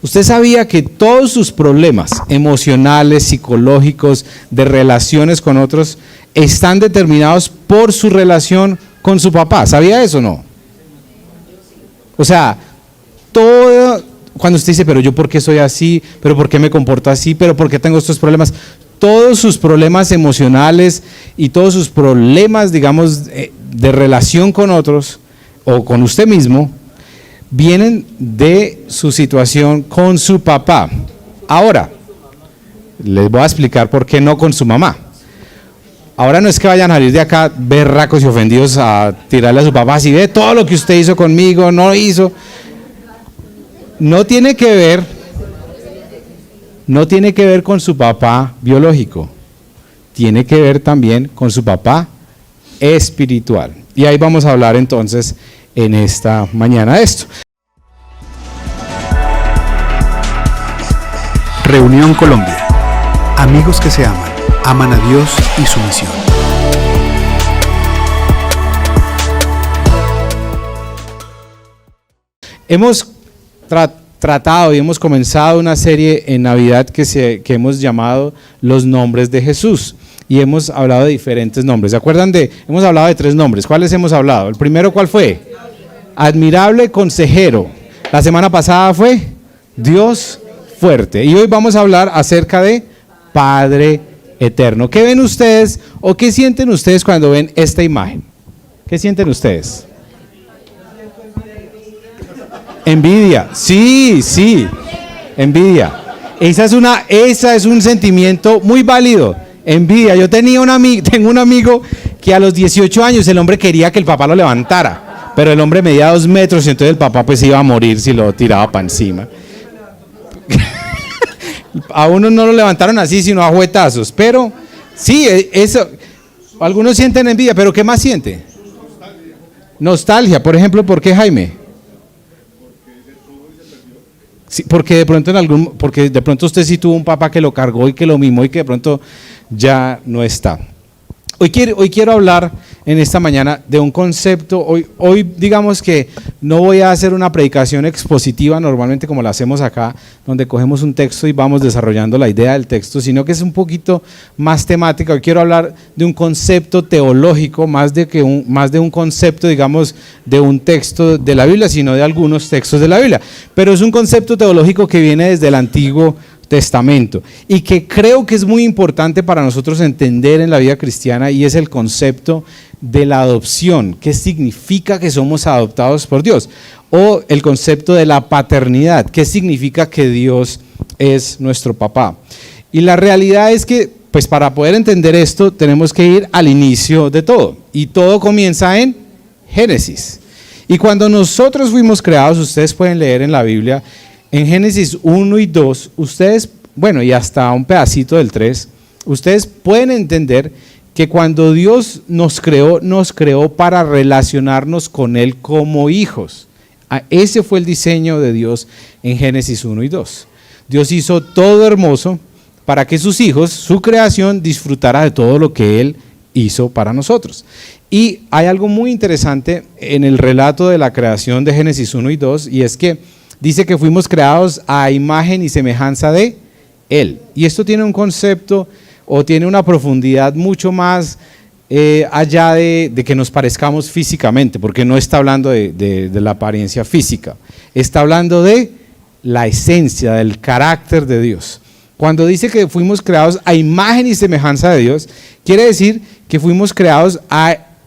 ¿Usted sabía que todos sus problemas emocionales, psicológicos, de relaciones con otros, están determinados por su relación con su papá? ¿Sabía eso o no? O sea, todo, cuando usted dice, pero yo por qué soy así, pero por qué me comporto así, pero por qué tengo estos problemas, todos sus problemas emocionales y todos sus problemas, digamos, de relación con otros o con usted mismo, vienen de su situación con su papá. Ahora, les voy a explicar por qué no con su mamá. Ahora no es que vayan a salir de acá berracos y ofendidos a tirarle a su papá, si ve todo lo que usted hizo conmigo, no hizo. No tiene que ver con su papá biológico, tiene que ver también con su papá espiritual. Y ahí vamos a hablar entonces en esta mañana de esto. Reunión Colombia. Amigos que se aman a Dios y su misión. Hemos tratado y hemos comenzado una serie en Navidad que hemos llamado Los Nombres de Jesús. Y hemos hablado de diferentes nombres. ¿Se acuerdan hemos hablado de 3 nombres? ¿Cuáles hemos hablado? El primero, ¿cuál fue? Admirable Consejero. La semana pasada fue Dios Fuerte. Y hoy vamos a hablar acerca de Padre Eterno. ¿Qué ven ustedes o qué sienten ustedes cuando ven esta imagen? ¿Qué sienten ustedes? Envidia. Sí, envidia. Esa es un sentimiento muy válido. Envidia. Yo tengo un amigo que a los 18 años el hombre quería que el papá lo levantara, pero el hombre medía 2 metros y entonces el papá pues iba a morir si lo tiraba para encima. A uno no lo levantaron así sino a juetazos, pero sí, eso, algunos sienten envidia, pero ¿qué más siente? Nostalgia, por ejemplo, ¿por qué, Jaime? Sí, porque de pronto usted sí tuvo un papá que lo cargó y que lo mimó y que de pronto ya no está. Hoy quiero hablar en esta mañana de un concepto. Hoy digamos que no voy a hacer una predicación expositiva normalmente como la hacemos acá, donde cogemos un texto y vamos desarrollando la idea del texto, sino que es un poquito más temática. Hoy quiero hablar de un concepto teológico, más de un concepto, digamos, de un texto de la Biblia, sino de algunos textos de la Biblia. Pero es un concepto teológico que viene desde el Antiguo Testamento y que creo que es muy importante para nosotros entender en la vida cristiana, y es el concepto de la adopción. ¿Qué significa que somos adoptados por Dios? O el concepto de la paternidad. ¿Qué significa que Dios es nuestro papá? Y la realidad es que, pues para poder entender esto, tenemos que ir al inicio de todo, y todo comienza en Génesis. Y cuando nosotros fuimos creados, ustedes pueden leer en la Biblia, en Génesis 1 y 2, ustedes, bueno, y hasta un pedacito del 3, ustedes pueden entender que cuando Dios nos creó para relacionarnos con Él como hijos. Ese fue el diseño de Dios en Génesis 1 y 2. Dios hizo todo hermoso para que sus hijos, su creación, disfrutara de todo lo que Él hizo para nosotros. Y hay algo muy interesante en el relato de la creación de Génesis 1 y 2, y es que dice que fuimos creados a imagen y semejanza de Él. Y esto tiene un concepto o tiene una profundidad mucho más allá de que nos parezcamos físicamente, porque no está hablando de la apariencia física, está hablando de la esencia, del carácter de Dios. Cuando dice que fuimos creados a imagen y semejanza de Dios, quiere decir que fuimos creados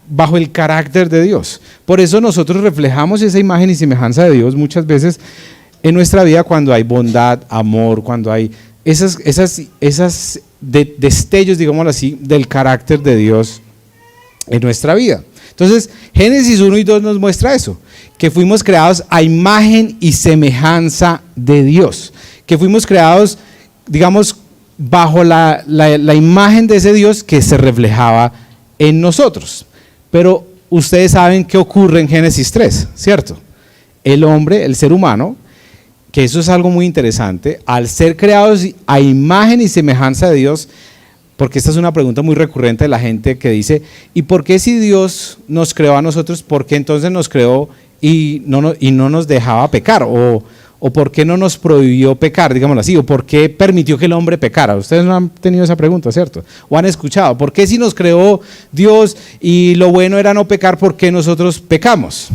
bajo el carácter de Dios. Por eso nosotros reflejamos esa imagen y semejanza de Dios muchas veces en nuestra vida, cuando hay bondad, amor, cuando hay esas destellos, digámoslo así, del carácter de Dios en nuestra vida. Entonces, Génesis 1 y 2 nos muestra eso, que fuimos creados a imagen y semejanza de Dios, que fuimos creados, digamos, bajo la imagen de ese Dios que se reflejaba en nosotros. Pero ustedes saben qué ocurre en Génesis 3, ¿cierto? El hombre, el ser humano, que eso es algo muy interesante, al ser creados a imagen y semejanza de Dios, porque esta es una pregunta muy recurrente de la gente que dice, ¿y por qué si Dios nos creó a nosotros, por qué entonces nos creó y no nos dejaba pecar? ¿O por qué no nos prohibió pecar, digámoslo así? ¿O por qué permitió que el hombre pecara? Ustedes no han tenido esa pregunta, ¿cierto? ¿O han escuchado? ¿Por qué si nos creó Dios y lo bueno era no pecar, por qué nosotros pecamos?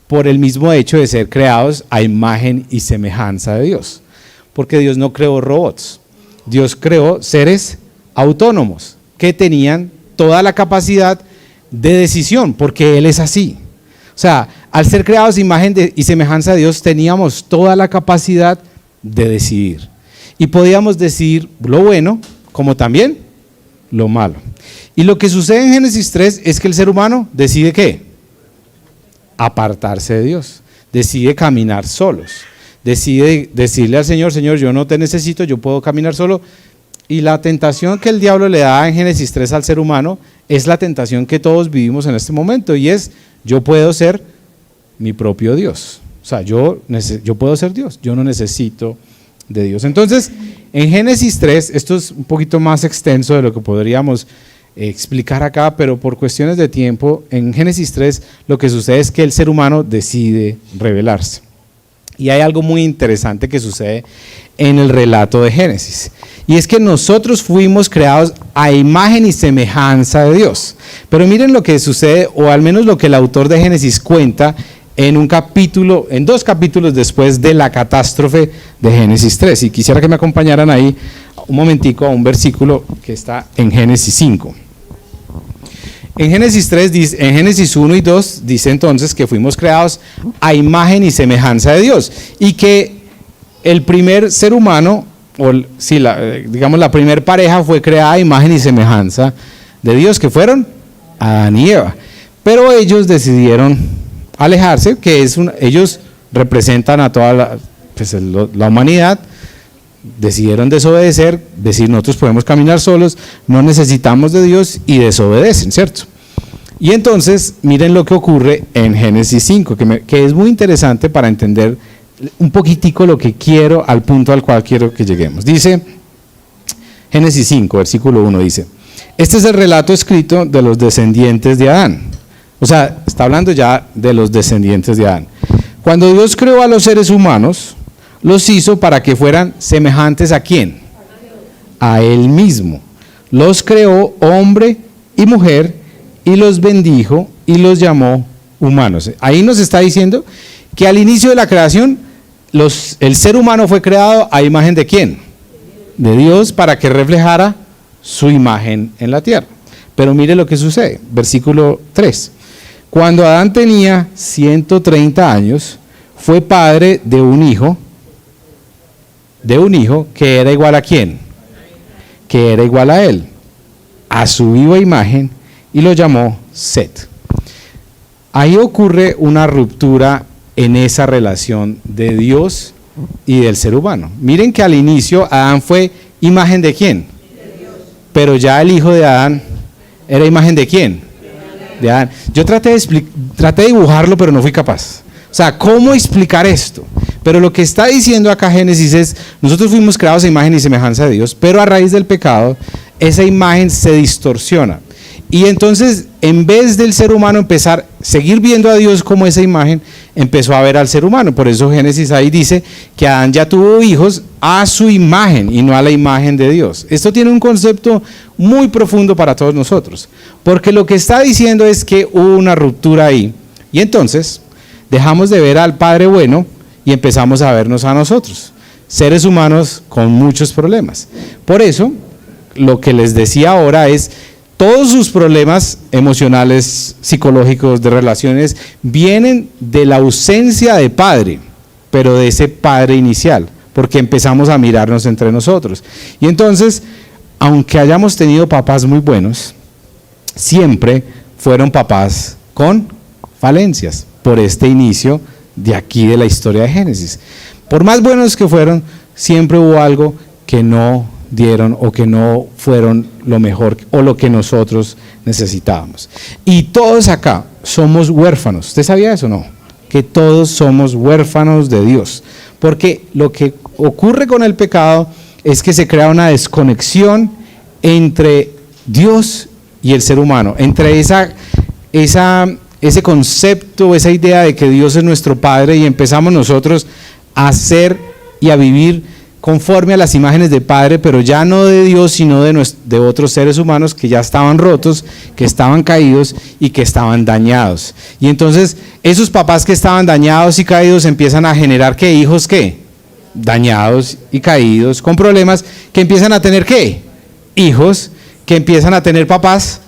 Por el mismo hecho de ser creados a imagen y semejanza de Dios. Porque Dios no creó robots. Dios creó seres autónomos que tenían toda la capacidad de decisión, porque Él es así. O sea, al ser creados a imagen y semejanza de Dios, teníamos toda la capacidad de decidir. Y podíamos decidir lo bueno como también lo malo. Y lo que sucede en Génesis 3 es que el ser humano decide ¿qué? Apartarse de Dios. Decide caminar solos. Decide decirle al Señor, Señor, yo no te necesito, yo puedo caminar solo. Y la tentación que el diablo le da en Génesis 3 al ser humano es la tentación que todos vivimos en este momento, y es: yo puedo ser mi propio Dios. O sea, yo puedo ser Dios, yo no necesito de Dios. Entonces, en Génesis 3, esto es un poquito más extenso de lo que podríamos explicar acá, pero por cuestiones de tiempo, en Génesis 3 lo que sucede es que el ser humano decide rebelarse. Y hay algo muy interesante que sucede en el relato de Génesis, y es que nosotros fuimos creados a imagen y semejanza de Dios. Pero miren lo que sucede, o al menos lo que el autor de Génesis cuenta en dos capítulos después de la catástrofe de Génesis 3. Y quisiera que me acompañaran ahí un momentico a un versículo que está en Génesis 5. En Génesis 3, en Génesis 1 y 2 dice entonces que fuimos creados a imagen y semejanza de Dios, y que el primer ser humano, digamos la primera pareja fue creada a imagen y semejanza de Dios, que fueron Adán y Eva. Pero ellos decidieron alejarse, ellos representan a toda la humanidad. Decidieron desobedecer, decir nosotros podemos caminar solos, no necesitamos de Dios, y desobedecen, ¿cierto? Y entonces miren lo que ocurre en Génesis 5, que es muy interesante para entender un poquitico lo que quiero, al punto al cual quiero que lleguemos. Dice Génesis 5, versículo 1, dice: este es el relato escrito de los descendientes de Adán. O sea, está hablando ya de los descendientes de Adán. Cuando Dios creó a los seres humanos, los hizo para que fueran semejantes ¿a quién? A Él mismo. Los creó hombre y mujer, y los bendijo y los llamó humanos. Ahí nos está diciendo que al inicio de la creación, el ser humano fue creado a imagen ¿de quién? De Dios, para que reflejara su imagen en la tierra. Pero mire lo que sucede, versículo 3. Cuando Adán tenía 130 años, fue padre de un hijo que era igual ¿a quién? Que era igual a él, a su viva imagen, y lo llamó Set. Ahí ocurre una ruptura en esa relación de Dios y del ser humano. Miren que al inicio Adán fue imagen ¿de quién? De Dios. Pero ya el hijo de Adán era imagen ¿de quién? De Adán. Yo traté de dibujarlo, pero no fui capaz. O sea, ¿cómo explicar esto? Pero lo que está diciendo acá Génesis es: nosotros fuimos creados a imagen y semejanza de Dios, pero a raíz del pecado, esa imagen se distorsiona. Y entonces, en vez del ser humano seguir viendo a Dios como esa imagen, empezó a ver al ser humano. Por eso Génesis ahí dice que Adán ya tuvo hijos a su imagen y no a la imagen de Dios. Esto tiene un concepto muy profundo para todos nosotros, porque lo que está diciendo es que hubo una ruptura ahí, y entonces dejamos de ver al Padre bueno y empezamos a vernos a nosotros, seres humanos con muchos problemas. Por eso, lo que les decía ahora es: todos sus problemas emocionales, psicológicos, de relaciones, vienen de la ausencia de padre, pero de ese padre inicial, porque empezamos a mirarnos entre nosotros. Y entonces, aunque hayamos tenido papás muy buenos, siempre fueron papás con falencias, por este inicio de aquí de la historia de Génesis. Por más buenos que fueron, siempre hubo algo que no dieron, o que no fueron lo mejor o lo que nosotros necesitábamos. Y todos acá somos huérfanos. ¿Usted sabía eso o no? Que todos somos huérfanos de Dios, porque lo que ocurre con el pecado es que se crea una desconexión entre Dios y el ser humano, entre ese concepto, esa idea de que Dios es nuestro Padre, y empezamos nosotros a hacer y a vivir conforme a las imágenes de Padre, pero ya no de Dios, sino de otros seres humanos que ya estaban rotos, que estaban caídos y que estaban dañados. Y entonces esos papás que estaban dañados y caídos empiezan a generar ¿qué? Hijos ¿qué? Dañados y caídos, con problemas, que empiezan a tener ¿qué? Hijos que empiezan a tener papás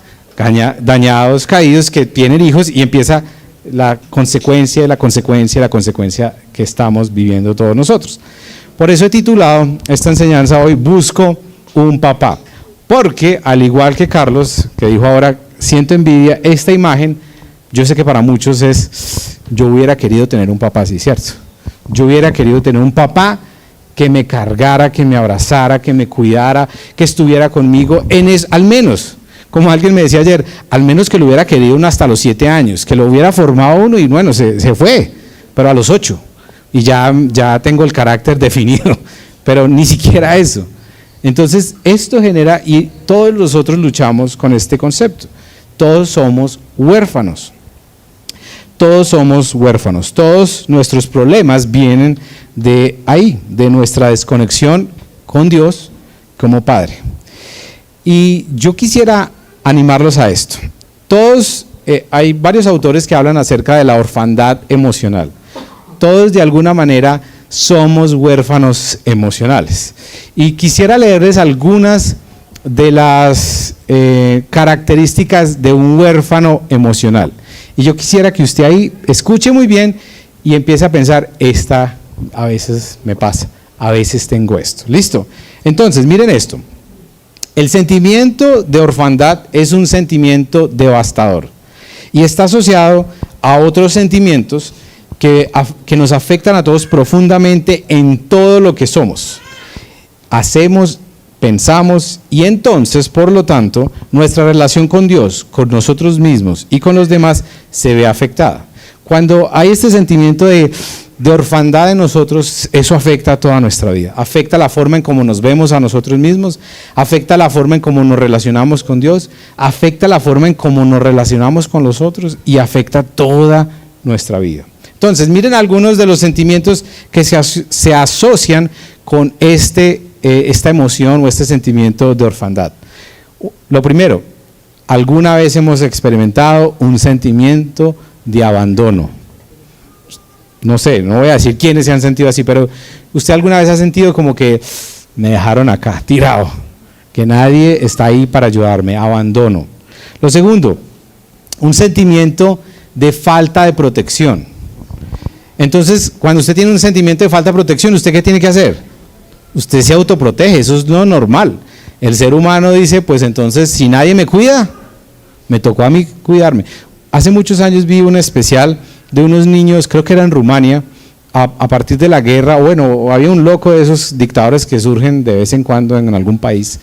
dañados, caídos, que tienen hijos, y empieza la consecuencia de la consecuencia de la consecuencia que estamos viviendo todos nosotros. Por eso he titulado esta enseñanza hoy, Busco un papá, porque al igual que Carlos, que dijo ahora, siento envidia, esta imagen, yo sé que para muchos es, yo hubiera querido tener un papá así, ¿cierto? Yo hubiera querido tener un papá que me cargara, que me abrazara, que me cuidara, que estuviera conmigo, al menos, como alguien me decía ayer, al menos que lo hubiera querido uno hasta los 7 años, que lo hubiera formado uno y bueno, se fue, pero a los 8, y ya tengo el carácter definido, pero ni siquiera eso. Entonces esto genera, y todos nosotros luchamos con este concepto, todos somos huérfanos. Todos somos huérfanos, todos nuestros problemas vienen de ahí, de nuestra desconexión con Dios como Padre. Y yo quisiera animarlos a esto. Hay varios autores que hablan acerca de la orfandad emocional. Todos de alguna manera somos huérfanos emocionales. Y quisiera leerles algunas de las características de un huérfano emocional. Y yo quisiera que usted ahí escuche muy bien y empiece a pensar, esta a veces me pasa, a veces tengo esto. ¿Listo? Entonces, miren esto. El sentimiento de orfandad es un sentimiento devastador y está asociado a otros sentimientos que nos afectan a todos profundamente en todo lo que somos, hacemos, pensamos, y entonces, por lo tanto, nuestra relación con Dios, con nosotros mismos y con los demás se ve afectada. Cuando hay este sentimiento de orfandad en nosotros, eso afecta a toda nuestra vida, afecta la forma en cómo nos vemos a nosotros mismos, afecta la forma en cómo nos relacionamos con Dios, afecta la forma en cómo nos relacionamos con los otros y afecta toda nuestra vida. Entonces, miren algunos de los sentimientos que se asocian con esta emoción o este sentimiento de orfandad. Lo primero, alguna vez hemos experimentado un sentimiento de abandono. No sé, no voy a decir quiénes se han sentido así, pero usted alguna vez ha sentido como que me dejaron acá, tirado, que nadie está ahí para ayudarme, abandono. Lo segundo, un sentimiento de falta de protección. Entonces, cuando usted tiene un sentimiento de falta de protección, ¿usted qué tiene que hacer? Usted se autoprotege, eso es lo normal. El ser humano dice, pues entonces, si nadie me cuida, me tocó a mí cuidarme. Hace muchos años vi un especial de unos niños, creo que era en Rumania, a partir de la guerra, o había un loco de esos dictadores que surgen de vez en cuando en algún país,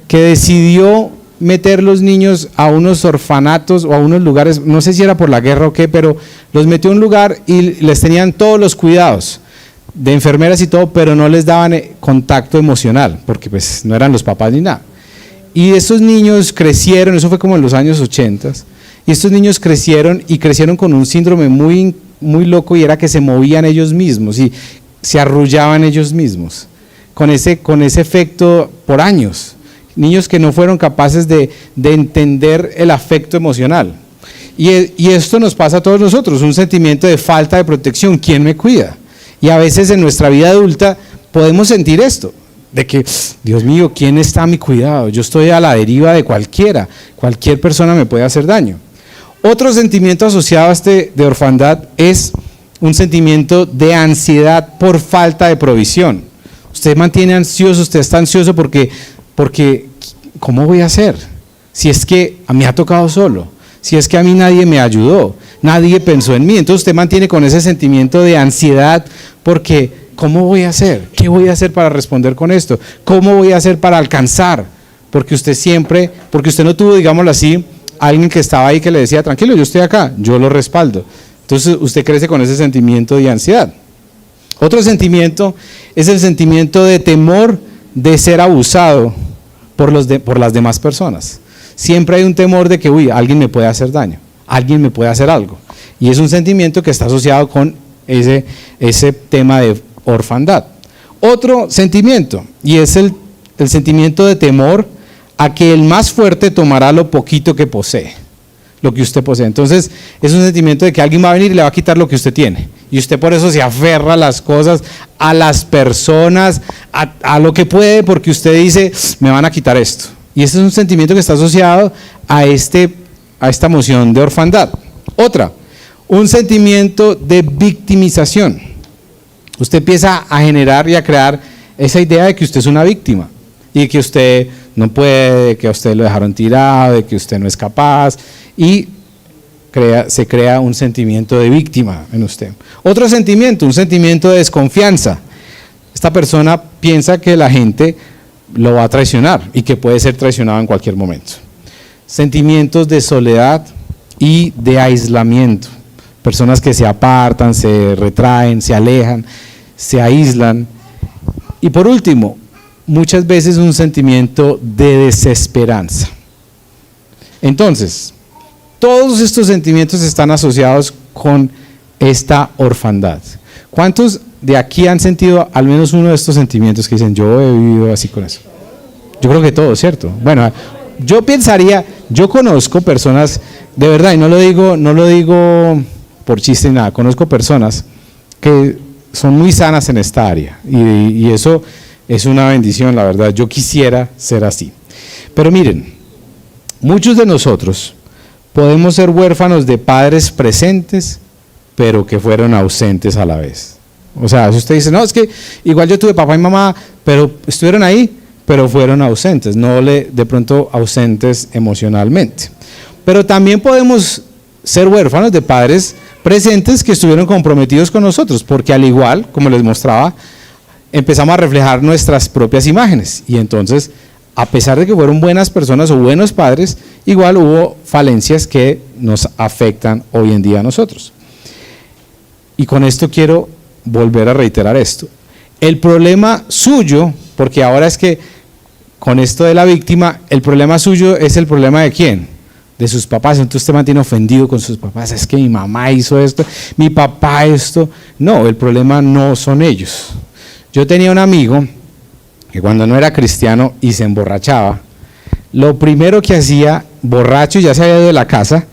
que decidió meter los niños a unos orfanatos o a unos lugares, no sé si era por la guerra o qué, pero los metió a un lugar y les tenían todos los cuidados de enfermeras y todo, pero no les daban contacto emocional, porque pues no eran los papás ni nada. Y estos niños crecieron, eso fue como en los años 80, y estos niños crecieron con un síndrome muy, muy loco, y era que se movían ellos mismos y se arrullaban ellos mismos, con ese efecto por años. Niños que no fueron capaces de entender el afecto emocional. Y esto nos pasa a todos nosotros, un sentimiento de falta de protección. ¿Quién me cuida? Y a veces en nuestra vida adulta podemos sentir esto, de que, Dios mío, ¿quién está a mi cuidado? Yo estoy a la deriva de cualquier persona me puede hacer daño. Otro sentimiento asociado a de orfandad es un sentimiento de ansiedad por falta de provisión. Usted mantiene ansioso, usted está ansioso porque ¿cómo voy a hacer? Si es que a mí me ha tocado solo, si es que a mí nadie me ayudó, nadie pensó en mí, entonces usted mantiene con ese sentimiento de ansiedad porque ¿cómo voy a hacer? ¿Qué voy a hacer para responder con esto? ¿Cómo voy a hacer para alcanzar? Porque usted no tuvo, digámoslo así, alguien que estaba ahí que le decía, tranquilo, yo estoy acá, yo lo respaldo. Entonces usted crece con ese sentimiento de ansiedad. Otro sentimiento es el sentimiento de temor de ser abusado por las demás personas. Siempre hay un temor de que, alguien me puede hacer daño, alguien me puede hacer algo. Y es un sentimiento que está asociado con ese tema orfandad. Otro sentimiento, y es el sentimiento de temor a que el más fuerte tomará lo poquito que posee, lo que usted posee. Entonces es un sentimiento de que alguien va a venir y le va a quitar lo que usted tiene, y usted por eso se aferra a las cosas, a las personas, a lo que puede, porque usted dice, me van a quitar esto. Y este es un sentimiento que está asociado a esta emoción de orfandad. Otra, un sentimiento de victimización. Usted empieza a generar y a crear esa idea de que usted es una víctima y de que usted no puede, de que a usted lo dejaron tirado, de que usted no es capaz, y se crea un sentimiento de víctima en usted. Otro sentimiento, un sentimiento de desconfianza. Esta persona piensa que la gente lo va a traicionar y que puede ser traicionado en cualquier momento. Sentimientos de soledad y de aislamiento. Personas que se apartan, se retraen, se alejan, se aíslan. Y por último, muchas veces un sentimiento de desesperanza. Entonces, todos estos sentimientos están asociados con esta orfandad. ¿Cuántos de aquí han sentido al menos uno de estos sentimientos que dicen, yo he vivido así con eso? Yo creo que todos, ¿cierto? Bueno, yo pensaría, yo conozco personas, de verdad, y no lo digo por chiste ni nada, conozco personas que son muy sanas en esta área, y eso es una bendición, la verdad. Yo quisiera ser así. Pero miren, muchos de nosotros podemos ser huérfanos de padres presentes, pero que fueron ausentes a la vez. O sea, si usted dice, no, es que igual yo tuve papá y mamá, pero estuvieron ahí, pero fueron ausentes, de pronto ausentes emocionalmente. Pero también podemos ser huérfanos de padres presentes que estuvieron comprometidos con nosotros, porque al igual, como les mostraba, empezamos a reflejar nuestras propias imágenes, y entonces, a pesar de que fueron buenas personas o buenos padres, igual hubo falencias que nos afectan hoy en día a nosotros. Y con esto quiero volver a reiterar esto. El problema suyo, porque ahora es que con esto de la víctima, el problema suyo es el problema de ¿quién? De sus papás. Entonces usted mantiene ofendido con sus papás, es que mi mamá hizo esto, mi papá esto. No, el problema no son ellos. Yo tenía un amigo que cuando no era cristiano y se emborrachaba, lo primero que hacía, borracho y ya se había ido de la casa,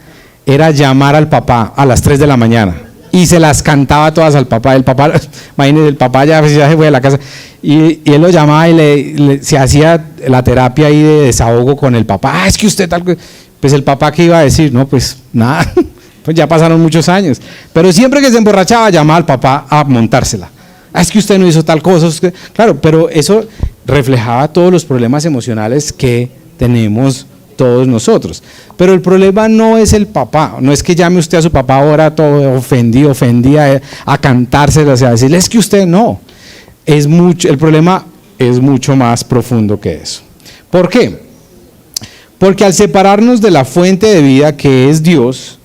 era llamar al papá a las 3 de la mañana y se las cantaba todas al papá. El papá, imagínense, el papá ya se fue de la casa y él lo llamaba y se hacía la terapia ahí de desahogo con el papá. Es que usted tal, pues el papá, ¿qué iba a decir? No, pues nada, pues ya pasaron muchos años, pero siempre que se emborrachaba llamaba al papá a montársela. Es que usted no hizo tal cosa, claro, pero eso reflejaba todos los problemas emocionales que tenemos todos nosotros. Pero el problema no es el papá, no es que llame usted a su papá ahora todo ofendía a cantársela, o sea, a decirle, es que usted no, el problema es mucho más profundo que eso. ¿Por qué? Porque al separarnos de la fuente de vida que es Dios,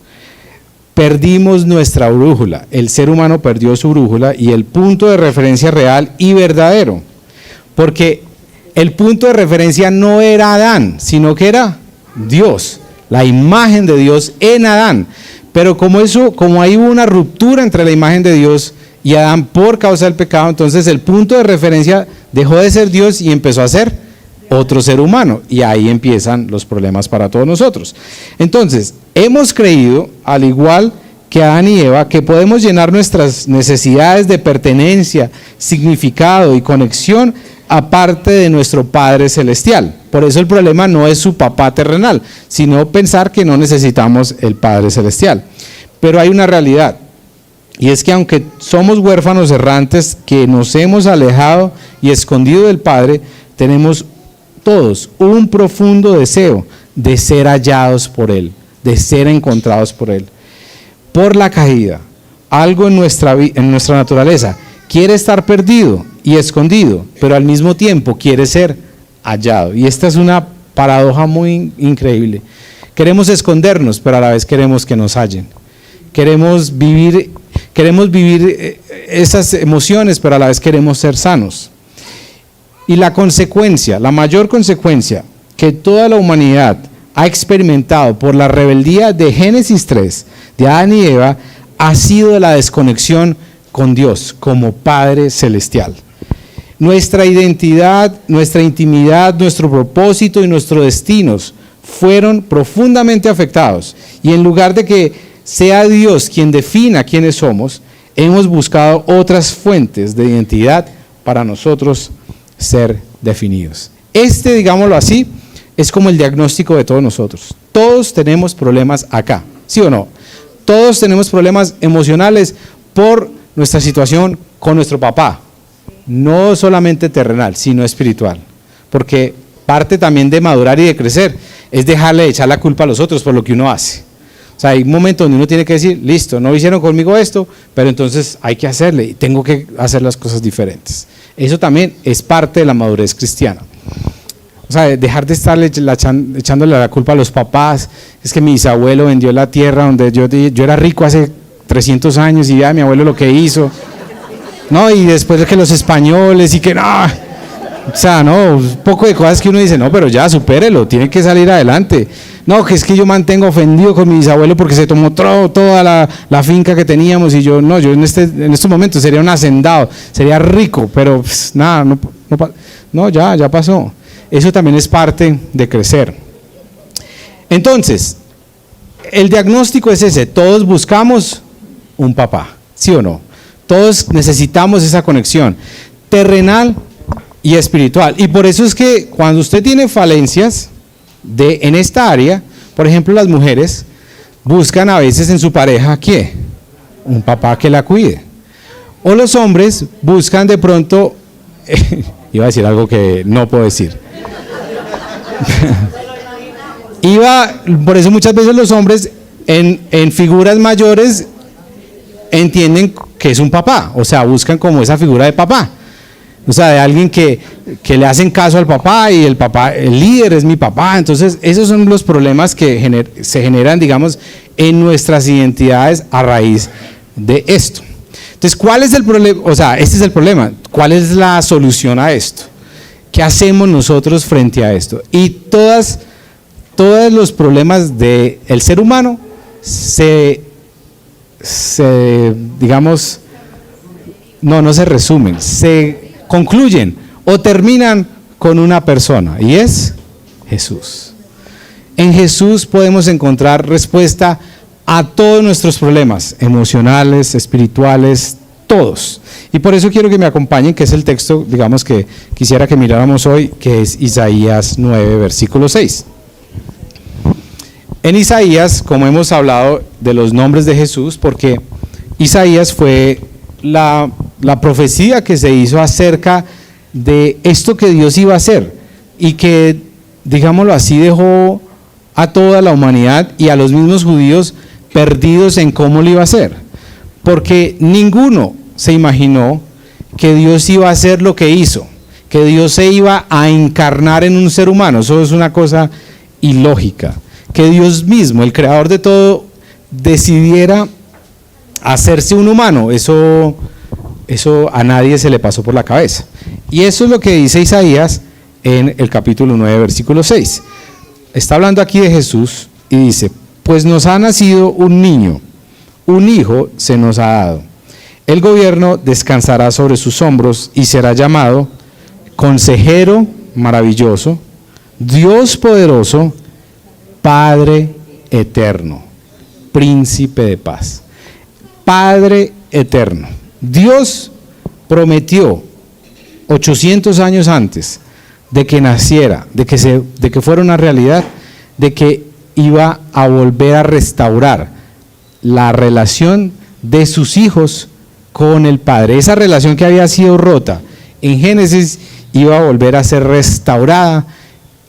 perdimos nuestra brújula. El ser humano perdió su brújula y el punto de referencia real y verdadero. Porque el punto de referencia no era Adán, sino que era Dios, la imagen de Dios en Adán. Pero como ahí hubo una ruptura entre la imagen de Dios y Adán por causa del pecado, entonces el punto de referencia dejó de ser Dios y empezó a ser otro ser humano, y ahí empiezan los problemas para todos nosotros. Entonces, hemos creído, al igual que Adán y Eva, que podemos llenar nuestras necesidades de pertenencia, significado y conexión aparte de nuestro Padre Celestial. Por eso el problema no es su papá terrenal, sino pensar que no necesitamos el Padre Celestial. Pero hay una realidad, y es que aunque somos huérfanos errantes que nos hemos alejado y escondido del Padre, tenemos todos un profundo deseo de ser hallados por Él, de ser encontrados por Él. Por la caída, algo en nuestra naturaleza quiere estar perdido y escondido, pero al mismo tiempo quiere ser hallado. Y esta es una paradoja muy increíble. Queremos escondernos, pero a la vez queremos que nos hallen. Queremos vivir esas emociones, pero a la vez queremos ser sanos. Y la mayor consecuencia que toda la humanidad ha experimentado por la rebeldía de Génesis 3, de Adán y Eva, ha sido la desconexión con Dios como Padre Celestial. Nuestra identidad, nuestra intimidad, nuestro propósito y nuestros destinos fueron profundamente afectados. Y en lugar de que sea Dios quien defina quiénes somos, hemos buscado otras fuentes de identidad para nosotros ser definidos. Digámoslo así, es como el diagnóstico de todos nosotros. Todos tenemos problemas acá, ¿sí o no? Todos tenemos problemas emocionales por nuestra situación con nuestro papá. No solamente terrenal, sino espiritual. Porque parte también de madurar y de crecer es dejarle de echar la culpa a los otros por lo que uno hace. O sea, hay momentos donde uno tiene que decir, listo, no hicieron conmigo esto, pero entonces hay que hacerle y tengo que hacer las cosas diferentes. Eso también es parte de la madurez cristiana. O sea, dejar de estarle echándole la culpa a los papás. Es que mi bisabuelo vendió la tierra donde yo era rico hace 300 años y ya mi abuelo lo que hizo. No, y después que los españoles y que no. O sea, no, un poco de cosas que uno dice, no, pero ya, supérelo, tiene que salir adelante. No, que es que yo mantengo ofendido con mi bisabuelo porque se tomó toda la finca que teníamos y yo en estos momentos sería un hacendado, sería rico, pero pues, nada, no, ya pasó. Eso también es parte de crecer. Entonces, el diagnóstico es ese, todos buscamos un papá, ¿sí o no? Todos necesitamos esa conexión terrenal y espiritual. Y por eso es que cuando usted tiene falencias en esta área, por ejemplo, las mujeres buscan a veces en su pareja, ¿qué? Un papá que la cuide. O los hombres buscan de pronto, iba a decir algo que no puedo decir. Por eso muchas veces los hombres en figuras mayores entienden que es un papá, o sea, buscan como esa figura de papá. O sea, de alguien que le hacen caso al papá y el papá, el líder es mi papá. Entonces, esos son los problemas que se generan, digamos, en nuestras identidades a raíz de esto. Entonces, ¿cuál es el problema? O sea, este es el problema. ¿Cuál es la solución a esto? ¿Qué hacemos nosotros frente a esto? Y todos los problemas del ser humano digamos, no se resumen, se concluyen o terminan con una persona, y es Jesús. En Jesús podemos encontrar respuesta a todos nuestros problemas emocionales, espirituales, todos. Y por eso quiero que me acompañen, que es el texto, digamos, que quisiera que miráramos hoy, que es Isaías 9, versículo 6. En Isaías, como hemos hablado de los nombres de Jesús, porque Isaías fue la profecía que se hizo acerca de esto que Dios iba a hacer y que, digámoslo así, dejó a toda la humanidad y a los mismos judíos perdidos en cómo lo iba a hacer, porque ninguno se imaginó que Dios iba a hacer lo que hizo, que Dios se iba a encarnar en un ser humano. Eso es una cosa ilógica, que Dios mismo, el creador de todo, decidiera hacerse un humano. Eso a nadie se le pasó por la cabeza. Y eso es lo que dice Isaías en el capítulo 9, versículo 6. Está hablando aquí de Jesús y dice: pues nos ha nacido un niño, un hijo se nos ha dado. El gobierno descansará sobre sus hombros y será llamado Consejero Maravilloso, Dios Poderoso, Padre Eterno, Príncipe de Paz. Padre Eterno. Dios prometió 800 años antes de que naciera, de que fuera una realidad, de que iba a volver a restaurar la relación de sus hijos con el Padre. Esa relación que había sido rota en Génesis iba a volver a ser restaurada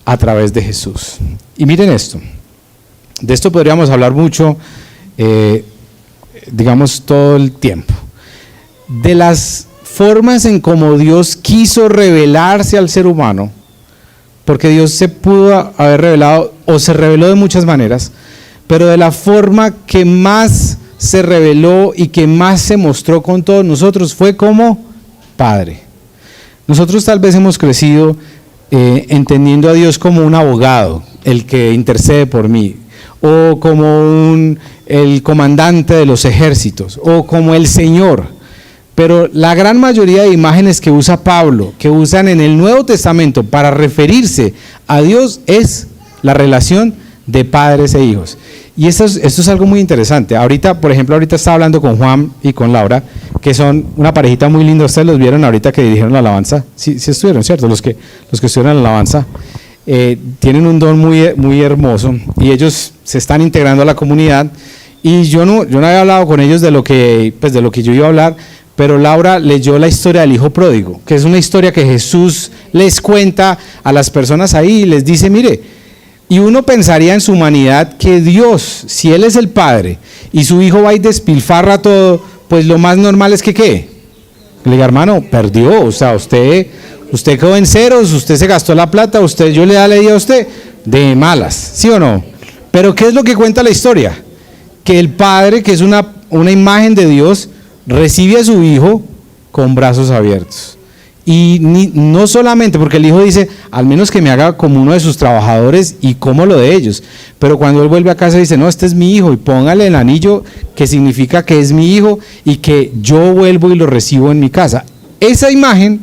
a través de Jesús. Y miren esto, de esto podríamos hablar mucho, digamos, todo el tiempo. De las formas en cómo Dios quiso revelarse al ser humano, porque Dios se pudo haber revelado o se reveló de muchas maneras, pero de la forma que más se reveló y que más se mostró con todos nosotros fue como Padre. Nosotros tal vez hemos crecido entendiendo a Dios como un abogado, el que intercede por mí, o como el comandante de los ejércitos, o como el Señor. Pero la gran mayoría de imágenes que usa Pablo, que usan en el Nuevo Testamento para referirse a Dios, es la relación de padres e hijos. Y esto es algo muy interesante. Ahorita, por ejemplo, estaba hablando con Juan y con Laura, que son una parejita muy linda. Ustedes los vieron ahorita que dirigieron la alabanza. Sí estuvieron, ¿cierto? Los que estuvieron en la alabanza. Tienen un don muy hermoso y ellos se están integrando a la comunidad. Y yo no había hablado con ellos de lo que yo iba a hablar, pero Laura leyó la historia del hijo pródigo, que es una historia que Jesús les cuenta a las personas ahí y les dice, mire, y uno pensaría en su humanidad que Dios, si Él es el Padre y su hijo va y despilfarra todo, pues lo más normal es que ¿qué? Le diga, hermano, perdió, o sea, usted quedó en ceros, usted se gastó la plata, yo le di a usted de malas, ¿sí o no? Pero ¿qué es lo que cuenta la historia? Que el Padre, que es una imagen de Dios, recibe a su hijo con brazos abiertos. Y no solamente, porque el hijo dice, al menos que me haga como uno de sus trabajadores y como lo de ellos. Pero cuando él vuelve a casa dice, no, este es mi hijo, y póngale el anillo que significa que es mi hijo y que yo vuelvo y lo recibo en mi casa. Esa imagen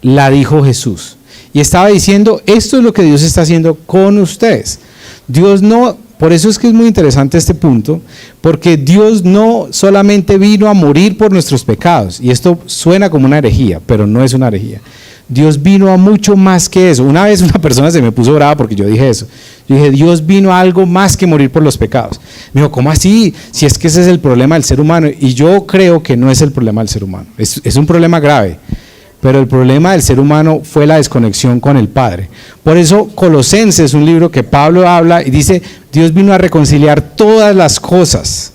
la dijo Jesús. Y estaba diciendo, esto es lo que Dios está haciendo con ustedes. Dios no... Por eso es que es muy interesante este punto, porque Dios no solamente vino a morir por nuestros pecados, y esto suena como una herejía, pero no es una herejía. Dios vino a mucho más que eso. Una vez una persona se me puso brava porque yo dije eso. Yo dije, Dios vino a algo más que morir por los pecados. Me dijo, ¿cómo así? Si es que ese es el problema del ser humano. Y yo creo que no es el problema del ser humano. Es un problema grave. Pero el problema del ser humano fue la desconexión con el Padre. Por eso Colosenses, un libro que Pablo habla y dice, Dios vino a reconciliar todas las cosas.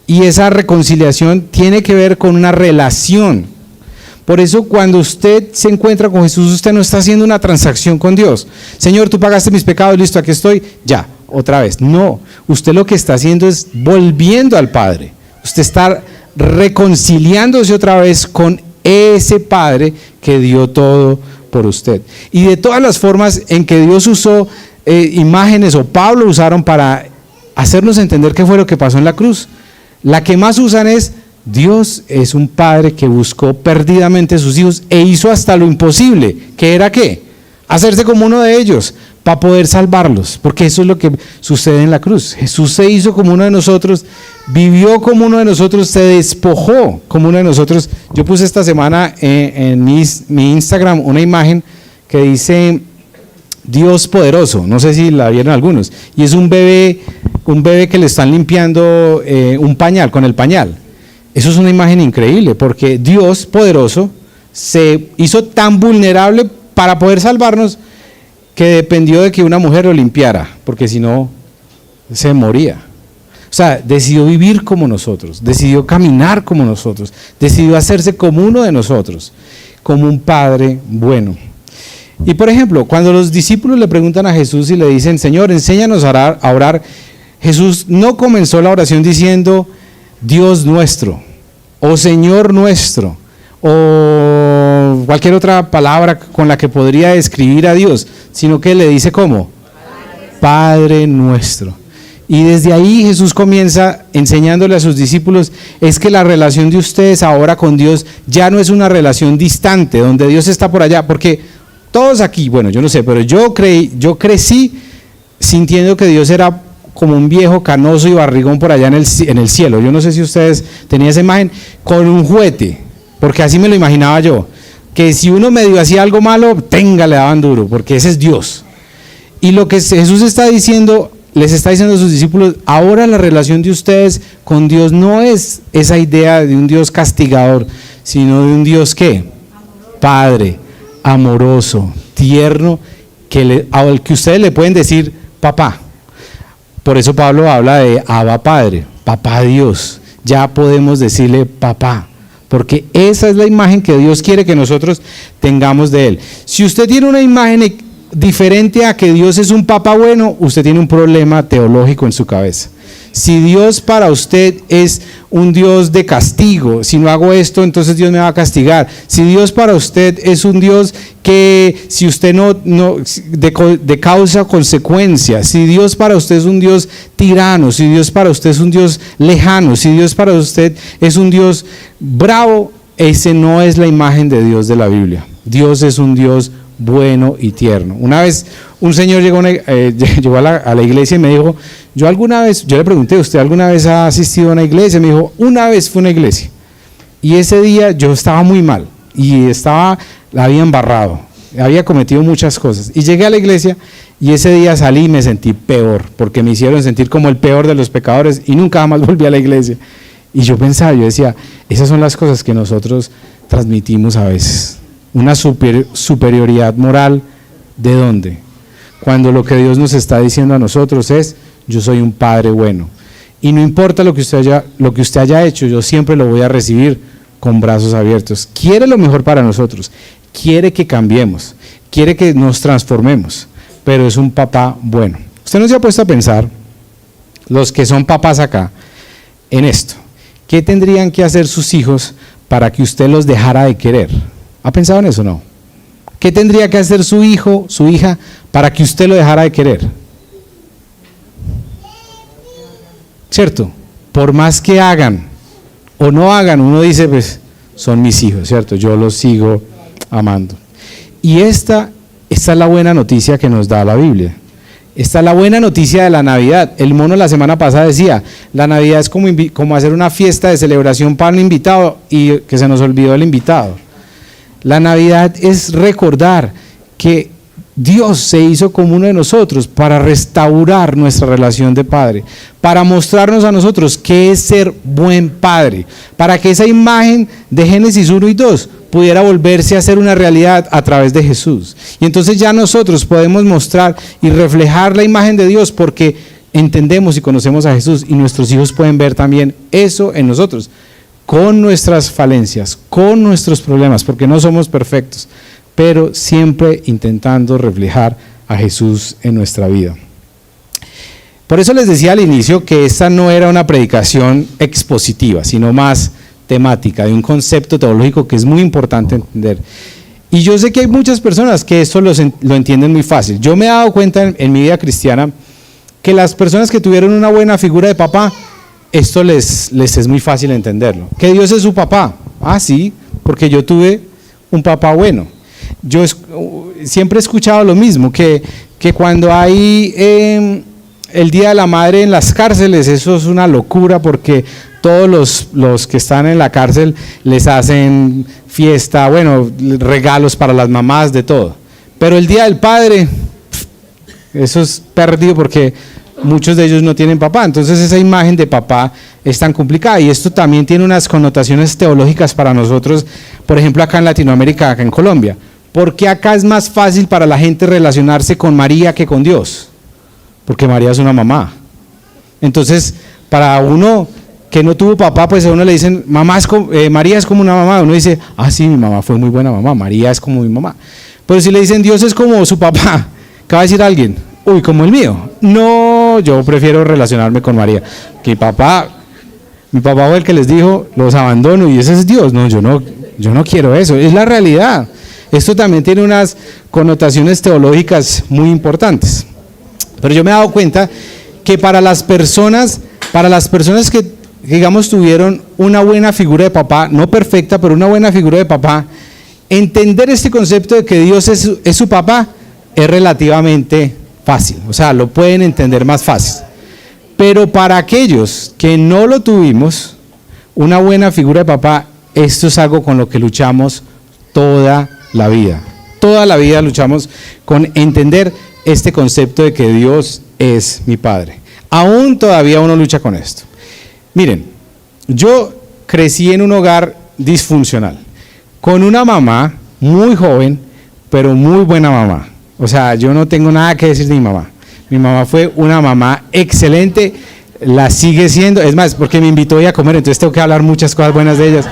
Y esa reconciliación tiene que ver con una relación. Por eso cuando usted se encuentra con Jesús, usted no está haciendo una transacción con Dios. Señor, tú pagaste mis pecados, listo, aquí estoy, ya, otra vez. No, usted lo que está haciendo es volviendo al Padre. Usted está reconciliándose otra vez con ese Padre que dio todo por usted. Y de todas las formas en que Dios usó imágenes, o Pablo usaron para hacernos entender qué fue lo que pasó en la cruz, la que más usan es, Dios es un Padre que buscó perdidamente a sus hijos e hizo hasta lo imposible, que era ¿qué? Hacerse como uno de ellos, para poder salvarlos, porque eso es lo que sucede en la cruz. Jesús se hizo como uno de nosotros, vivió como uno de nosotros, se despojó como uno de nosotros. Yo puse esta semana en mi Instagram una imagen que dice Dios poderoso, no sé si la vieron algunos, y es un bebé que le están limpiando un pañal, con el pañal. Eso es una imagen increíble, porque Dios poderoso se hizo tan vulnerable para poder salvarnos, que dependió de que una mujer lo limpiara, porque si no, se moría. O sea, decidió vivir como nosotros, decidió caminar como nosotros, decidió hacerse como uno de nosotros, como un Padre bueno. Y por ejemplo, cuando los discípulos le preguntan a Jesús y le dicen, Señor, enséñanos a orar, Jesús no comenzó la oración diciendo, Dios nuestro, o Señor nuestro, o cualquier otra palabra con la que podría describir a Dios, sino que le dice ¿cómo? Padre nuestro. Y desde ahí Jesús comienza enseñándole a sus discípulos, es que la relación de ustedes ahora con Dios ya no es una relación distante, donde Dios está por allá, porque todos aquí, bueno, yo no sé, pero yo crecí sintiendo que Dios era como un viejo canoso y barrigón por allá en el cielo. Yo no sé si ustedes tenían esa imagen, con un juguete, porque así me lo imaginaba yo, que si uno medio hacía algo malo, le daban duro, porque ese es Dios. Y lo que Jesús está diciendo, les está diciendo a sus discípulos, ahora la relación de ustedes con Dios no es esa idea de un Dios castigador, sino de un Dios ¿qué? Padre, amoroso, tierno, al que ustedes le pueden decir papá. Por eso Pablo habla de Abba Padre, papá Dios, ya podemos decirle papá, porque esa es la imagen que Dios quiere que nosotros tengamos de Él. Si usted tiene una imagen diferente a que Dios es un papá bueno, usted tiene un problema teológico en su cabeza. Si Dios para usted es un Dios de castigo, si no hago esto, entonces Dios me va a castigar. Si Dios para usted es un Dios que si usted de causa consecuencia, si Dios para usted es un Dios tirano, si Dios para usted es un Dios lejano, si Dios para usted es un Dios bravo, ese no es la imagen de Dios de la Biblia. Dios es un Dios bueno y tierno. Una vez un señor llegó a la iglesia y me dijo, yo le pregunté, ¿usted alguna vez ha asistido a una iglesia? Me dijo, una vez fue a una iglesia. Y ese día yo estaba muy mal y la había embarrado, había cometido muchas cosas. Y llegué a la iglesia y ese día salí y me sentí peor, porque me hicieron sentir como el peor de los pecadores y nunca más volví a la iglesia. Y yo decía, esas son las cosas que nosotros transmitimos a veces. Una superioridad moral, ¿de dónde? Cuando lo que Dios nos está diciendo a nosotros es, yo soy un Padre bueno. Y no importa lo que usted haya hecho, yo siempre lo voy a recibir con brazos abiertos. Quiere lo mejor para nosotros, quiere que cambiemos, quiere que nos transformemos, pero es un papá bueno. Usted no se ha puesto a pensar, los que son papás acá, en esto. ¿Qué tendrían que hacer sus hijos para que usted los dejara de querer? ¿Ha pensado en eso o no? ¿Qué tendría que hacer su hijo, su hija, para que usted lo dejara de querer? ¿Cierto? Por más que hagan o no hagan, uno dice, pues, son mis hijos, ¿cierto? Yo los sigo amando. Y esta es la buena noticia que nos da la Biblia. Esta es la buena noticia de la Navidad. El mono la semana pasada decía, la Navidad es como hacer una fiesta de celebración para un invitado y que se nos olvidó el invitado. La Navidad es recordar que Dios se hizo como uno de nosotros para restaurar nuestra relación de padre, para mostrarnos a nosotros qué es ser buen padre, para que esa imagen de Génesis 1 y 2 pudiera volverse a ser una realidad a través de Jesús. Y entonces ya nosotros podemos mostrar y reflejar la imagen de Dios porque entendemos y conocemos a Jesús, y nuestros hijos pueden ver también eso en nosotros, con nuestras falencias, con nuestros problemas, porque no somos perfectos, pero siempre intentando reflejar a Jesús en nuestra vida. Por eso les decía al inicio que esta no era una predicación expositiva, sino más temática, de un concepto teológico que es muy importante entender. Y yo sé que hay muchas personas que esto lo entienden muy fácil. Yo me he dado cuenta en mi vida cristiana que las personas que tuvieron una buena figura de papá, esto les es muy fácil entenderlo. Que Dios es su papá. Ah, sí, porque yo tuve un papá bueno. Yo siempre he escuchado lo mismo, que cuando hay el Día de la Madre en las cárceles, eso es una locura porque todos los que están en la cárcel les hacen fiesta, bueno, regalos para las mamás, de todo. Pero el Día del Padre, eso es perdido porque muchos de ellos no tienen papá, entonces esa imagen de papá es tan complicada, y esto también tiene unas connotaciones teológicas para nosotros, por ejemplo acá en Latinoamérica, acá en Colombia. ¿Por qué acá es más fácil para la gente relacionarse con María que con Dios? Porque María es una mamá. Entonces, para uno que no tuvo papá, pues a uno le dicen, María es como una mamá. Uno dice, ah, sí, mi mamá fue muy buena mamá, María es como mi mamá. Pero si le dicen, Dios es como su papá, ¿qué va a decir alguien? Uy, como el mío. No, yo prefiero relacionarme con María. Que mi papá fue el que les dijo, los abandono y ese es Dios. No, yo no quiero eso, es la realidad. Esto también tiene unas connotaciones teológicas muy importantes. Pero yo me he dado cuenta que para las personas que, digamos, tuvieron una buena figura de papá, no perfecta, pero una buena figura de papá, entender este concepto de que Dios es su papá es relativamente fácil, o sea, lo pueden entender más fácil. Pero para aquellos que no lo tuvimos, una buena figura de papá, esto es algo con lo que luchamos toda la vida. Toda la vida luchamos con entender este concepto de que Dios es mi Padre. Aún todavía uno lucha con esto. Miren, yo crecí en un hogar disfuncional, con una mamá muy joven, pero muy buena mamá. O sea, yo no tengo nada que decir de mi mamá. Mi mamá fue una mamá excelente, la sigue siendo, es más, porque me invitó hoy a comer, entonces tengo que hablar muchas cosas buenas de ellas.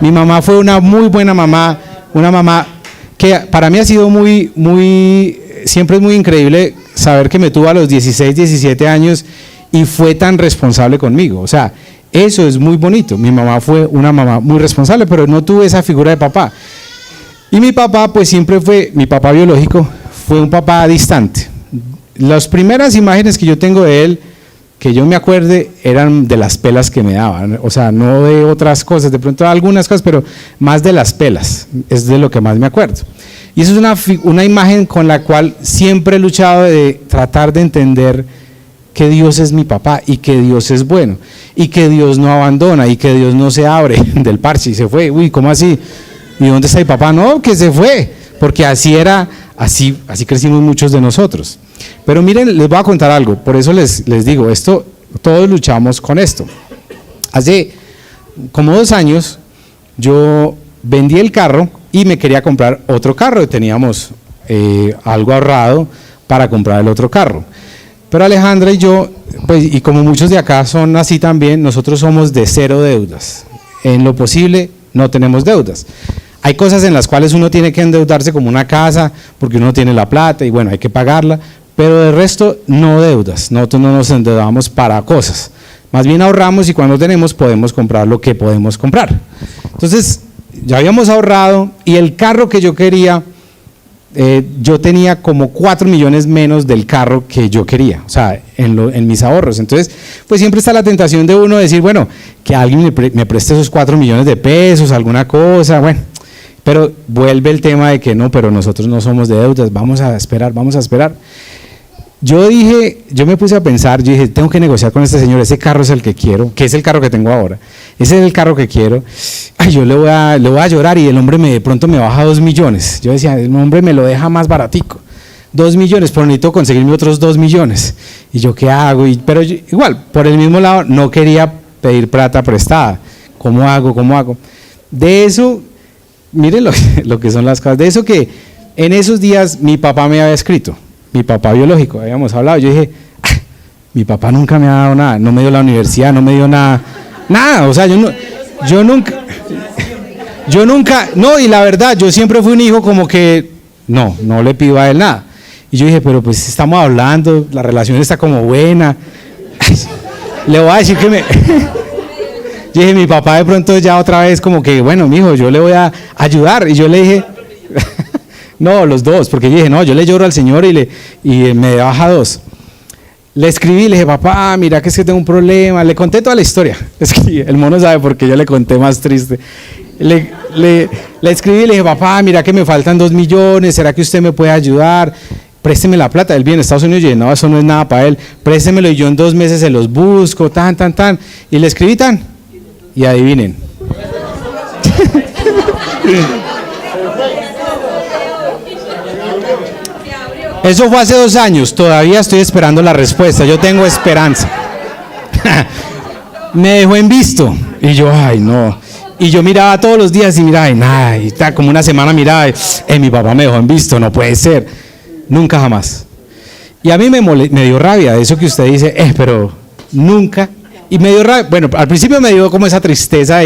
Mi mamá fue una muy buena mamá, una mamá que para mí ha sido siempre es muy increíble saber que me tuvo a los 16, 17 años y fue tan responsable conmigo. O sea, eso es muy bonito. Mi mamá fue una mamá muy responsable, pero no tuve esa figura de papá. Y mi papá, pues siempre mi papá biológico, fue un papá distante. Las primeras imágenes que yo tengo de él que yo me acuerde eran de las pelas que me daban, o sea, no de otras cosas, de pronto algunas cosas, pero más de las pelas, es de lo que más me acuerdo. Y eso es una imagen con la cual siempre he luchado de tratar de entender que Dios es mi papá y que Dios es bueno y que Dios no abandona y que Dios no se abre del parche y se fue. Uy, ¿cómo así? ¿Y dónde está mi papá? No, que se fue, porque así era, así crecimos muchos de nosotros. Pero miren, les voy a contar algo, por eso les digo, esto, todos luchamos con esto. Hace como 2 años yo vendí el carro y me quería comprar otro carro, teníamos algo ahorrado para comprar el otro carro. Pero Alejandra y yo, pues, y como muchos de acá son así también, nosotros somos de 0 deudas. En lo posible no tenemos deudas. Hay cosas en las cuales uno tiene que endeudarse, como una casa, porque uno tiene la plata y bueno, hay que pagarla, pero de resto no deudas. Nosotros no nos endeudamos para cosas, más bien ahorramos y cuando tenemos podemos comprar lo que podemos comprar. Entonces ya habíamos ahorrado y el carro que yo quería, yo tenía como 4 millones menos del carro que yo quería, o sea, en mis ahorros. Entonces, pues siempre está la tentación de uno decir, bueno, que alguien me preste esos 4 millones de pesos, alguna cosa, bueno. Pero vuelve el tema de que no, pero nosotros no somos de deudas, vamos a esperar. Yo me puse a pensar, yo dije, tengo que negociar con este señor, ese carro es el que quiero, que es el carro que tengo ahora, ese es el carro que quiero. Ay, yo le voy a llorar y el hombre de pronto me baja 2 millones. Yo decía, el hombre me lo deja más baratico, 2 millones, pero necesito conseguirme otros 2 millones. Y yo, ¿qué hago? Pero igual, por el mismo lado, no quería pedir plata prestada. ¿Cómo hago? De eso, miren lo que son las cosas, de eso que en esos días mi papá me había escrito. Mi papá biológico, habíamos hablado, yo dije, mi papá nunca me ha dado nada, no me dio la universidad, no me dio nada, o sea, yo nunca, no, y la verdad, yo siempre fui un hijo como que, no le pido a él nada. Y yo dije, pero pues estamos hablando, la relación está como buena, le voy a decir que yo dije, mi papá de pronto ya otra vez como que, bueno, mijo, yo le voy a ayudar, y yo le dije, no, los dos, porque yo dije, no, yo le lloro al Señor y me baja 2. Le escribí, le dije, papá, mira que es que tengo un problema, le conté toda la historia, es que el mono sabe porque yo le conté más triste. Le escribí, le dije, papá, mira que me faltan 2 millones, ¿será que usted me puede ayudar? Présteme la plata, él viene a Estados Unidos y yo, no, eso no es nada para él, préstemelo y yo en 2 meses se los busco, y le escribí y adivinen. Eso fue hace 2 años, todavía estoy esperando la respuesta, yo tengo esperanza. Me dejó en visto, y yo, ay no, y yo miraba todos los días y miraba, y nada, y como una semana miraba, mi papá me dejó en visto, no puede ser, nunca jamás. Y a mí me dio rabia de eso que usted dice, pero nunca, y me dio rabia, bueno, al principio me dio como esa tristeza,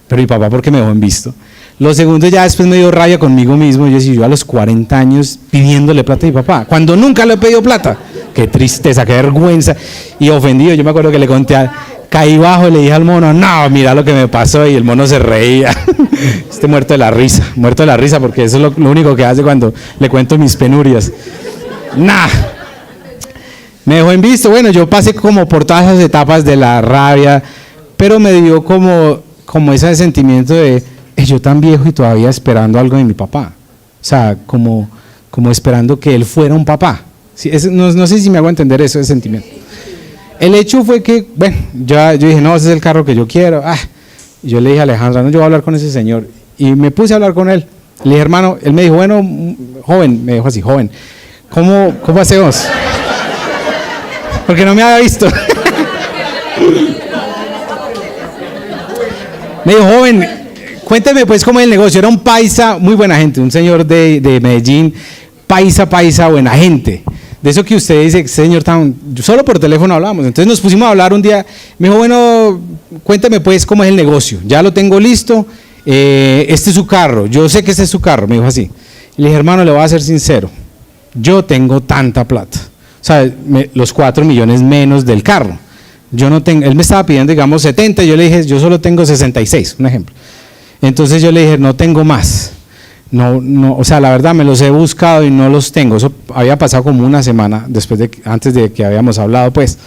pero mi papá, ¿por qué me dejó en visto? Lo segundo, ya después me dio rabia conmigo mismo. Yo decía, yo a los 40 años pidiéndole plata a mi papá, cuando nunca le he pedido plata. Qué tristeza, qué vergüenza. Y ofendido, yo me acuerdo que le conté, caí bajo y le dije al mono, no, mira lo que me pasó. Y el mono se reía. Muerto de la risa, porque eso es lo único que hace cuando le cuento mis penurias. Me dejó en visto. Bueno, yo pasé como por todas esas etapas de la rabia, pero me dio como ese sentimiento de, yo tan viejo y todavía esperando algo de mi papá, o sea, como esperando que él fuera un papá. Sí, no sé si me hago entender ese sentimiento. El hecho fue que, bueno, yo dije, no, ese es el carro que yo quiero. Y yo le dije a Alejandra, no, yo voy a hablar con ese señor, y me puse a hablar con él. Le dije, hermano, él me dijo, bueno, joven, me dijo así, joven, ¿cómo hacemos? Porque no me había visto. Me dijo, joven, cuénteme pues cómo es el negocio. Era un paisa, muy buena gente, un señor de Medellín, paisa, buena gente. De eso que usted dice, señor, solo por teléfono hablamos. Entonces nos pusimos a hablar un día, me dijo, bueno, cuénteme pues cómo es el negocio. Ya lo tengo listo, este es su carro, yo sé que este es su carro, me dijo así. Y le dije, hermano, le voy a ser sincero, yo tengo tanta plata, o sea, los 4 millones menos del carro. Yo no tengo, él me estaba pidiendo, digamos, 70, y yo le dije, yo solo tengo 66, un ejemplo. Entonces yo le dije, no tengo más. No, o sea, la verdad me los he buscado y no los tengo. Eso había pasado como una semana antes de que habíamos hablado, pues.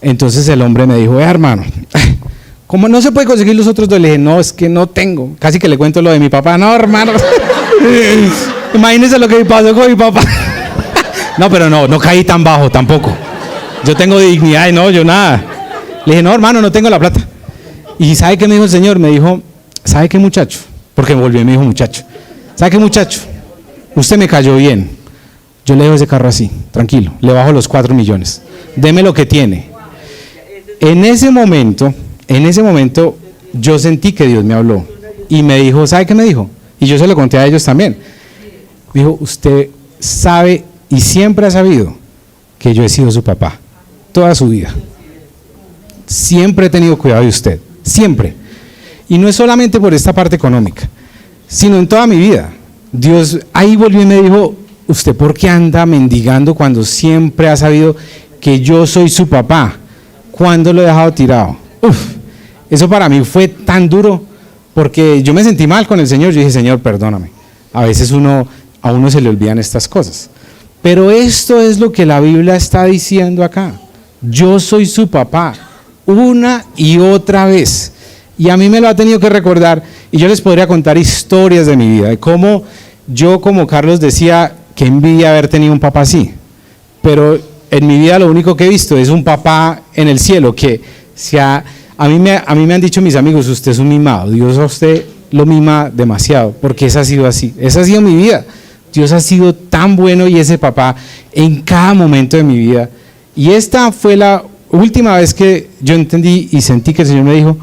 Entonces el hombre me dijo, hermano, ¿cómo no se puede conseguir los otros dos? Le dije, no, es que no tengo. Casi que le cuento lo de mi papá. No, hermano. Imagínense lo que pasó con mi papá. No, pero no caí tan bajo tampoco. Yo tengo dignidad y no, yo nada. Le dije, no, hermano, no tengo la plata. ¿Y sabe qué me dijo el Señor? Me dijo, ¿sabe qué, muchacho? Porque me volvió y me dijo, muchacho. ¿Sabe qué, muchacho? Usted me cayó bien. Yo le dejo ese carro así, tranquilo. Le bajo los 4 millones. Deme lo que tiene. En ese momento, yo sentí que Dios me habló. Y me dijo, ¿sabe qué me dijo? Y yo se lo conté a ellos también. Dijo, usted sabe y siempre ha sabido que yo he sido su papá. Toda su vida. Siempre he tenido cuidado de usted. Siempre. Y no es solamente por esta parte económica, sino en toda mi vida. Dios ahí volvió y me dijo, ¿usted por qué anda mendigando cuando siempre ha sabido que yo soy su papá? ¿Cuándo lo he dejado tirado? Eso para mí fue tan duro, porque yo me sentí mal con el Señor. Yo dije, Señor, perdóname. A veces a uno se le olvidan estas cosas. Pero esto es lo que la Biblia está diciendo acá. Yo soy su papá, una y otra vez. Y a mí me lo ha tenido que recordar, y yo les podría contar historias de mi vida, de cómo yo, como Carlos decía, que envidia haber tenido un papá así. Pero en mi vida lo único que he visto es un papá en el cielo, que a mí me han dicho mis amigos, usted es un mimado, Dios a usted lo mima demasiado, porque esa ha sido así, esa ha sido mi vida. Dios ha sido tan bueno y ese papá en cada momento de mi vida. Y esta fue la última vez que yo entendí y sentí que el Señor me dijo,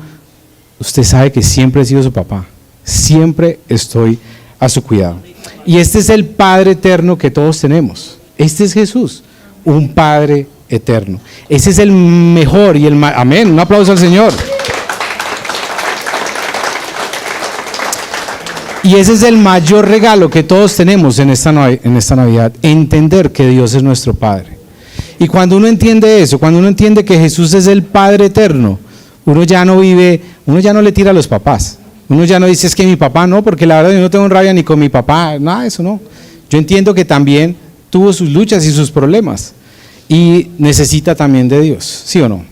usted sabe que siempre he sido su papá, siempre estoy a su cuidado. Y este es el Padre eterno que todos tenemos. Este es Jesús, un Padre eterno. Ese es el mejor y el amén, un aplauso al Señor. Y ese es el mayor regalo que todos tenemos en esta Navidad, entender que Dios es nuestro Padre. Y cuando uno entiende eso, cuando uno entiende que Jesús es el Padre eterno, uno ya no le tira a los papás. Uno ya no dice, es que mi papá no, porque la verdad yo no tengo rabia ni con mi papá, nada de eso no. Yo entiendo que también tuvo sus luchas y sus problemas y necesita también de Dios, ¿sí o no?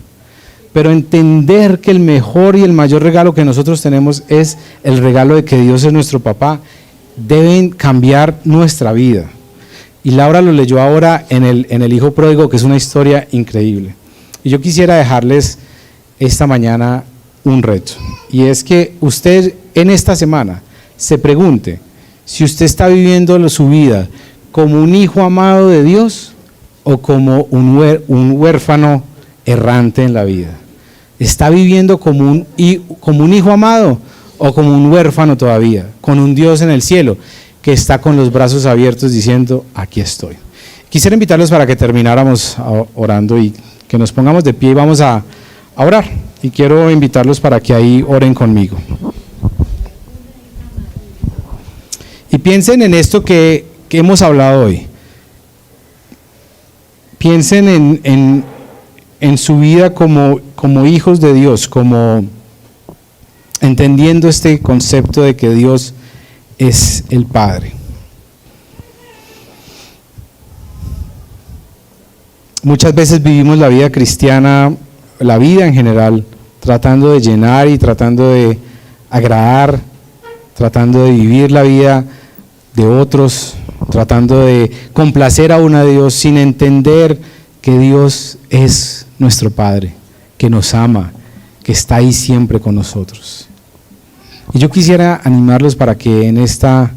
Pero entender que el mejor y el mayor regalo que nosotros tenemos es el regalo de que Dios es nuestro papá, deben cambiar nuestra vida. Y Laura lo leyó ahora en el Hijo Pródigo, que es una historia increíble. Y yo quisiera dejarles esta mañana un reto, y es que usted en esta semana se pregunte si usted está viviendo su vida como un hijo amado de Dios o como un huérfano errante en la vida. ¿Está viviendo como un hijo amado o como un huérfano todavía, con un Dios en el cielo que está con los brazos abiertos diciendo, aquí estoy? Quisiera invitarlos para que termináramos orando y que nos pongamos de pie y vamos a orar. Y quiero invitarlos para que ahí oren conmigo. Y piensen en esto que hemos hablado hoy. Piensen en su vida como hijos de Dios, como entendiendo este concepto de que Dios es el Padre. Muchas veces vivimos la vida cristiana, la vida en general, tratando de llenar y tratando de agradar, tratando de vivir la vida de otros, tratando de complacer a uno de Dios, sin entender que Dios es nuestro Padre, que nos ama, que está ahí siempre con nosotros. Y yo quisiera animarlos para que en esta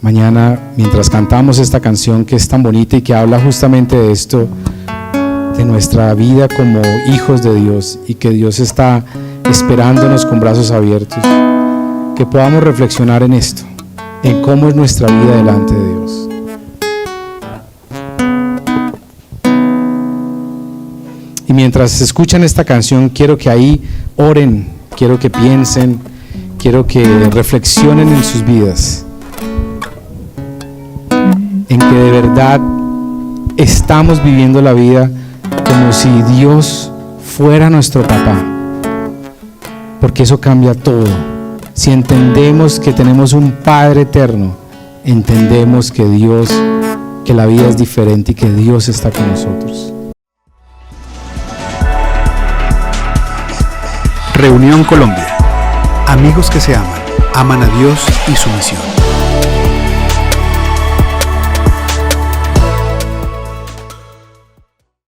mañana, mientras cantamos esta canción que es tan bonita y que habla justamente de esto, de nuestra vida como hijos de Dios y que Dios está esperándonos con brazos abiertos, que podamos reflexionar en esto, en cómo es nuestra vida delante de Dios. Y mientras escuchan esta canción, quiero que ahí oren, quiero que piensen, quiero que reflexionen en sus vidas, en que de verdad estamos viviendo la vida como si Dios fuera nuestro papá, porque eso cambia todo. Si entendemos que tenemos un Padre eterno, entendemos que la vida es diferente y que Dios está con nosotros. Reunión Colombia. Amigos que se aman a Dios y su misión.